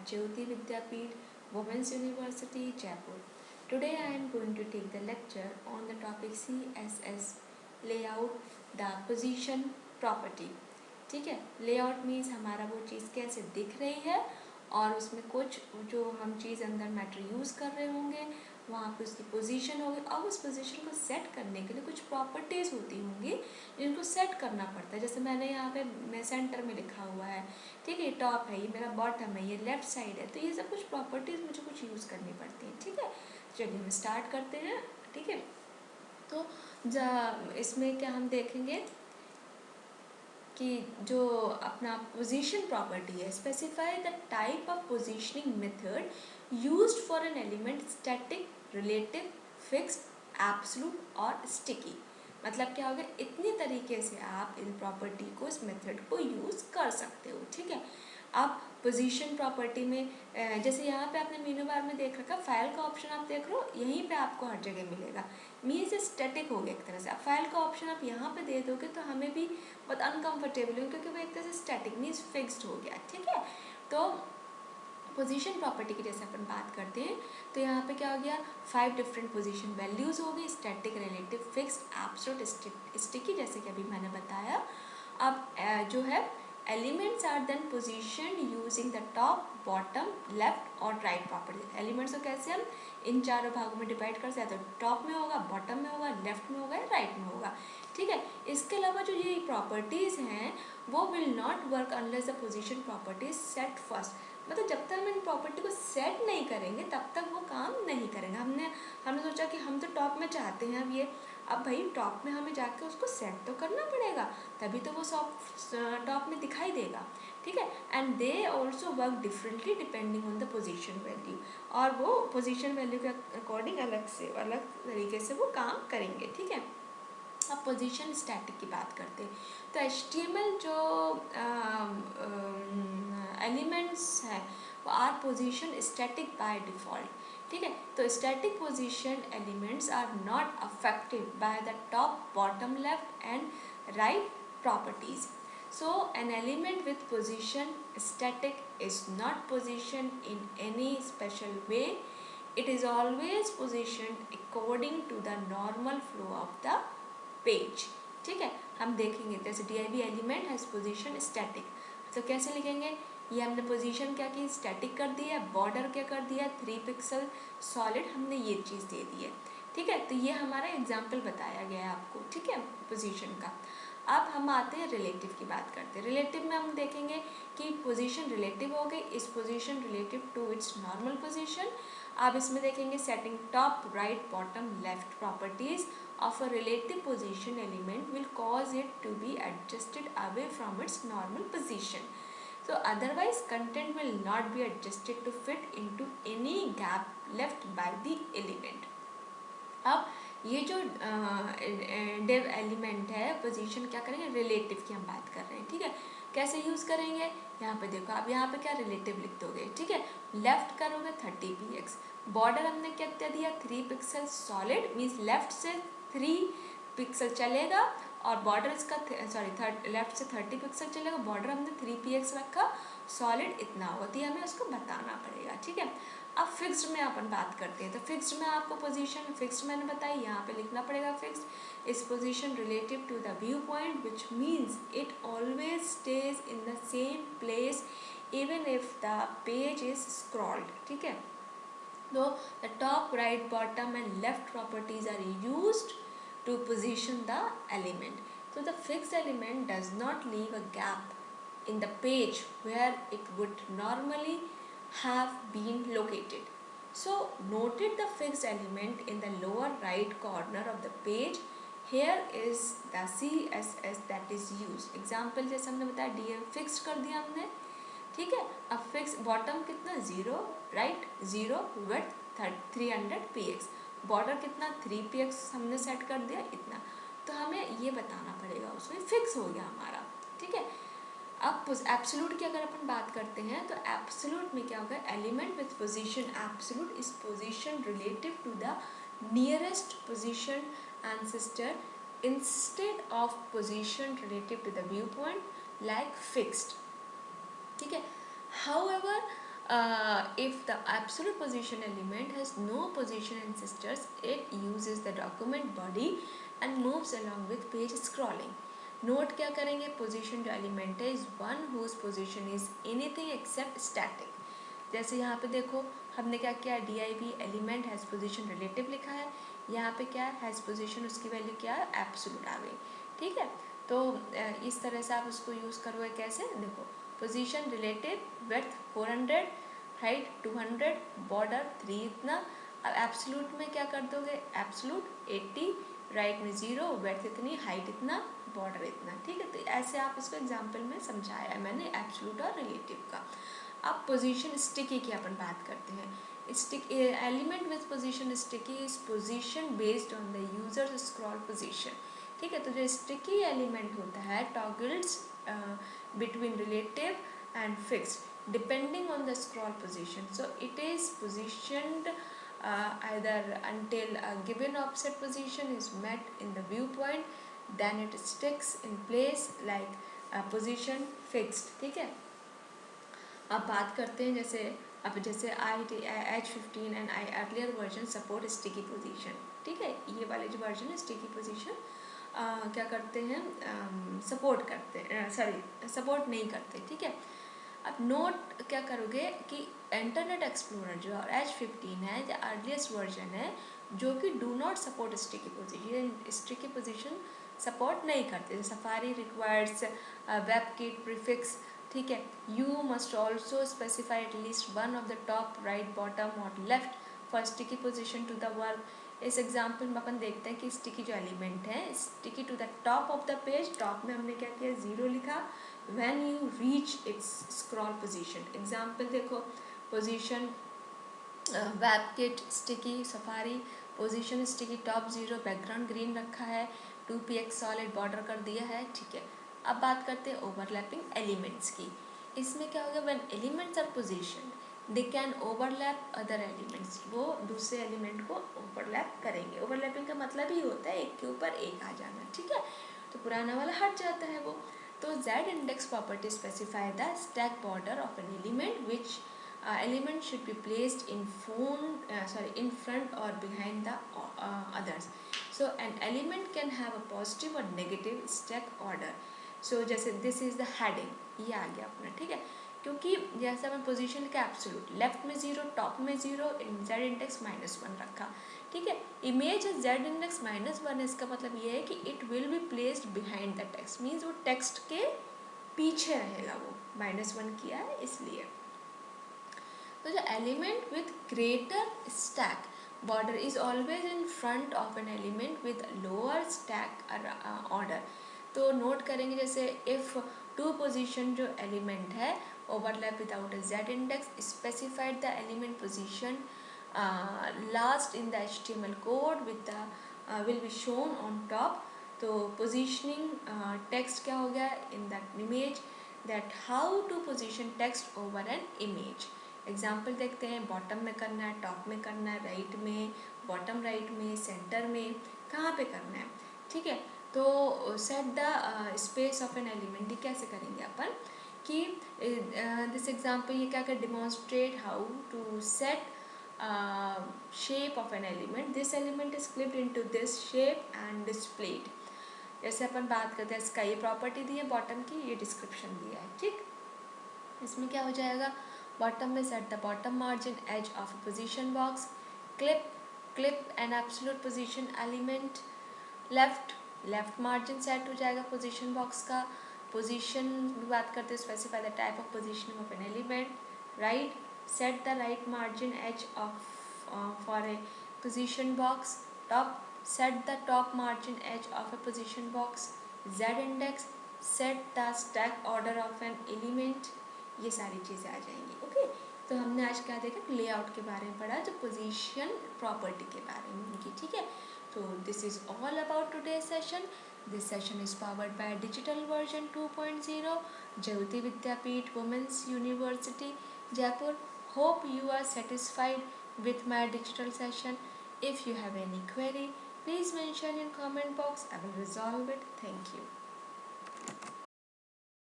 at Jyoti Vidyapeeth, Women's University, Jaipur. Today I am going to take the lecture on the topic CSS layout, the position property. ठीक है, layout means हमारा वो चीज़ कैसे दिख रही है और उसमें कुछ जो हम चीज़ अंदर मैटर यूज़ कर रहे होंगे वहाँ पे उसकी पोजीशन होगी। अब उस पोजीशन को सेट करने के लिए कुछ प्रॉपर्टीज़ होती होंगी जिनको सेट करना पड़ता है। जैसे मैंने यहाँ पे मैं सेंटर में लिखा हुआ है, ठीक है, ये टॉप है, ये मेरा बॉटम है, ये लेफ्ट साइड है, तो ये सब कुछ प्रॉपर्टीज़ मुझे कुछ यूज़ करनी पड़ती हैं। ठीक है, चलिए हम स्टार्ट करते हैं। ठीक है, तो इसमें क्या हम देखेंगे कि जो अपना पोजीशन प्रॉपर्टी है, specify the type of positioning method used for an element, static, relative, fixed, absolute और स्टिकी। मतलब क्या होगा, इतनी तरीके से आप इन प्रॉपर्टी को, इस मेथड को यूज़ कर सकते हो। ठीक है, अब पोजीशन प्रॉपर्टी में जैसे यहाँ पे आपने मेनू बार में देख रखा, फाइल का ऑप्शन आप देख रहे हो, यहीं पे आपको हर जगह मिलेगा। मीन्स स्टैटिक हो गया एक तरह से। अब फाइल का ऑप्शन आप यहाँ पे दे दोगे तो हमें भी बहुत अनकंफर्टेबल हो, क्योंकि वो एक तरह से स्टैटिक मीन्स फिक्स्ड हो गया। ठीक है, तो पोजीशन प्रॉपर्टी की जैसे अपन बात करते हैं तो यहाँ पे क्या हो गया, 5 डिफरेंट पोजीशन वैल्यूज़ हो गई, static, relative, fixed, absolute, sticky, जैसे कि अभी मैंने बताया। अब जो है elements are then position using the top, bottom, left और राइट प्रॉपर्टी। एलिमेंट्स को कैसे हम इन चारों भागों में डिवाइड कर सकते हैं, तो टॉप में होगा, बॉटम में होगा, लेफ्ट में होगा, राइट में होगा। ठीक है, इसके अलावा जो ये प्रॉपर्टीज़ हैं वो will not work unless the position properties set first. मतलब जब तक हम इन प्रॉपर्टी को सेट नहीं करेंगे तब तक वो काम नहीं करेंगे। हमने सोचा कि हम तो टॉप में चाहते हैं अब भाई टॉप में हमें जाकर उसको सेट तो करना पड़ेगा, तभी तो वो टॉप में दिखाई देगा। ठीक है, and they also work differently depending on the position value, और वो पोजीशन वैल्यू के अकॉर्डिंग अलग तरीके से वो काम करेंगे। ठीक है, अब पोजीशन स्टैटिक की बात करते हैं तो HTML जो एलिमेंट्स है वो are position static by default. ठीक है, तो static position elements are not affected by the top, bottom, left and right properties. So an element with position static is not positioned in any special way. It is always positioned according to the normal flow of the page. ठीक है, हम देखेंगे जैसे DIV element has position static, तो कैसे लिखेंगे, ये हमने पोजीशन क्या की, स्टैटिक कर दिया, बॉर्डर क्या कर दिया, 3 पिक्सल सॉलिड, हमने ये चीज़ दे दी है। ठीक है, तो ये हमारा एग्जाम्पल बताया गया है आपको। ठीक है, पोजीशन का। अब हम आते हैं रिलेटिव की बात करते हैं। रिलेटिव में हम देखेंगे कि पोजीशन रिलेटिव हो गई, is position relative to its normal position. आप इसमें देखेंगे setting top, right, bottom, left properties of a relative position element will cause it to be adjusted away from its normal position. So otherwise content will not be adjusted to fit into any gap left by the element. अब ये जो div element है position क्या करेंगे, relative की हम बात कर रहे हैं। ठीक है, कैसे यूज़ करेंगे, यहाँ पे देखो, आप यहाँ पे क्या रिलेटिव लिख दोगे। ठीक है, लेफ्ट करोगे 30px, बॉर्डर हमने क्या दिया, 3 पिक्सल सॉलिड, मीन्स लेफ्ट से 3 पिक्सल चलेगा और बॉर्डर इसका लेफ्ट से 30 पिक्सल चलेगा, बॉर्डर हमने 3px रखा, सॉलिड इतना होती है, हमें उसको बताना पड़ेगा। ठीक है, अब फिक्स्ड में अपन बात करते हैं तो फिक्स्ड में आपको पोजीशन फिक्स्ड मैंने बताई, यहाँ पे लिखना पड़ेगा fixed is position relative to the view point, which means it always stays in the same place even if the page is scrolled. ठीक है, तो the top, right, bottom and left properties are used to position the element. So the fixed element does not leave a gap in the page where it would normally have been located. So noted the fixed element in the lower right corner of the page. Here is the CSS that is used. Example जैसे हमने बताया DM fixed कर दिया हमने। ठीक है, अब fix bottom कितना 0, राइट 0, विड्थ 300px, बॉर्डर कितना 3px हमने सेट कर दिया इतना, तो हमें ये बताना पड़ेगा, उसमें फिक्स हो गया हमारा। ठीक है, अब एब्सोल्यूट की अगर अपन बात करते हैं तो एब्सोल्यूट में क्या होगा, element with position absolute is position relative to the nearest position ancestor instead of position relative to the view point like fixed. ठीक है, however if the absolute position element has no position ancestors, it uses the document body and moves along with page scrolling. Note क्या करेंगे, position जो element है is one whose position is anything except static. जैसे यहाँ पे देखो हमने क्या किया, D I B element has position relative लिखा है, यहाँ पे क्या है हैज़ पोजीशन, उसकी वैल्यू क्या है एब्सोल्यूट आ गई. ठीक है, तो इस तरह से आप उसको यूज़ करोगे. कैसे, देखो position relative, width 400, height 200, border 3 इतना. अब एब्सोल्यूट में क्या कर दोगे, एब्सोल्यूट 80, राइट में 0, विड्थ इतनी, हाइट इतना, बॉर्डर इतना. ठीक है, तो ऐसे आप इसको एग्जाम्पल में समझाया है मैंने एब्सोल्यूट और रिलेटिव का. अब पोजीशन स्टिकी की अपन बात करते हैं. Stick element with position sticky is position based on the user scroll position. ठीक है, तो जो स्टिकी एलिमेंट होता है toggles between relative and fixed depending on the scroll position. So it is positioned either until a given offset position is met in the viewpoint, then it sticks in place like a position fixed. ठीक है, अब बात करते हैं जैसे H15 and I earlier version support sticky position. ठीक है, ये वाले जो वर्जन है स्टिकी पोजीशन क्या करते हैं, सपोर्ट करते हैं, सपोर्ट नहीं करते. ठीक है, अब नोट क्या करोगे कि इंटरनेट एक्सप्लोरर जो H15 है या अर्लीस्ट वर्जन है जो कि do not support sticky position support नहीं करते. Safari requires webkit prefix. ठीक है, you must also specify at least one of the top, right, bottom और left for sticky position to the work. इस एग्जाम्पल में अपन देखते हैं कि स्टिकी जो एलिमेंट है sticky to the top of the page. Top में हमने क्या किया, 0 लिखा. when you reach its scroll position. Example देखो, position webkit sticky Safari position sticky top 0, background green रखा है, 2px सॉलिड बॉर्डर कर दिया है. ठीक है, अब बात करते हैं ओवरलैपिंग एलिमेंट्स की. इसमें क्या होगा, when elements are positioned they can overlap other elements. वो दूसरे एलिमेंट को ओवरलैप करेंगे. ओवरलैपिंग का मतलब ही होता है एक के ऊपर एक आ जाना. ठीक है, तो पुराना वाला हट जाता है वो. तो Z index property specify the stack border of an element which element should be placed in front or behind the others. So an element can have a positive or negative stack order. So जैसे this is the heading, ये आ गया अपना. ठीक है, क्योंकि जैसे अपन position का absolute left में 0, टॉप में 0, Z इंडेक्स -1 रखा. ठीक है, इमेज है Z इंडेक्स -1, इसका मतलब ये है कि it will be placed behind the text. Means वो टेक्स्ट के पीछे रहेगा. वो -1 किया है इसलिए. तो जो element with greater stack border is always in front of an element with lower stack order. तो नोट करेंगे जैसे इफ टू पोजीशन जो एलिमेंट है overlap without a Z index, specified the element position last in the HTML code with the will be shown on top. तो positioning text क्या हो गया in that image, that how to position text over an image. Example देखते हैं, bottom में करना है, top में करना है, राइट में, बॉटम राइट में, सेंटर में, कहाँ पे करना है. ठीक है, तो set the space of an element. ये कैसे करेंगे अपन कि दिस एग्जाम्पल ये क्या कर demonstrate how to set shape of an element. This element is clipped into this shape and displayed. जैसे अपन बात करते हैं इसका ये प्रॉपर्टी दी है बॉटम की, ये डिस्क्रिप्शन दिया है. ठीक, इसमें क्या हो जाएगा, बॉटम में set the bottom margin edge of a position box, clip an absolute position element, left margin set हो जाएगा पोजीशन बॉक्स का. पोजीशन भी बात करते हैं, specify the type of positioning of an element. Right, set the right margin edge of for a position box. Top, set the top margin edge of a position box. Z index, set the stack order of an element. ये सारी चीज़ें आ जाएंगी. Okay, तो हमने आज क्या देखा, layout के बारे में पढ़ा, जो पोजीशन प्रॉपर्टी के बारे में उनकी. ठीक है, so this is all about today's session. This session is powered by Digital Version 2.0, Jayoti Vidyapeeth Women's University, Jaipur. Hope you are satisfied with my digital session. If you have any query, please mention in comment box. I will resolve it. Thank you.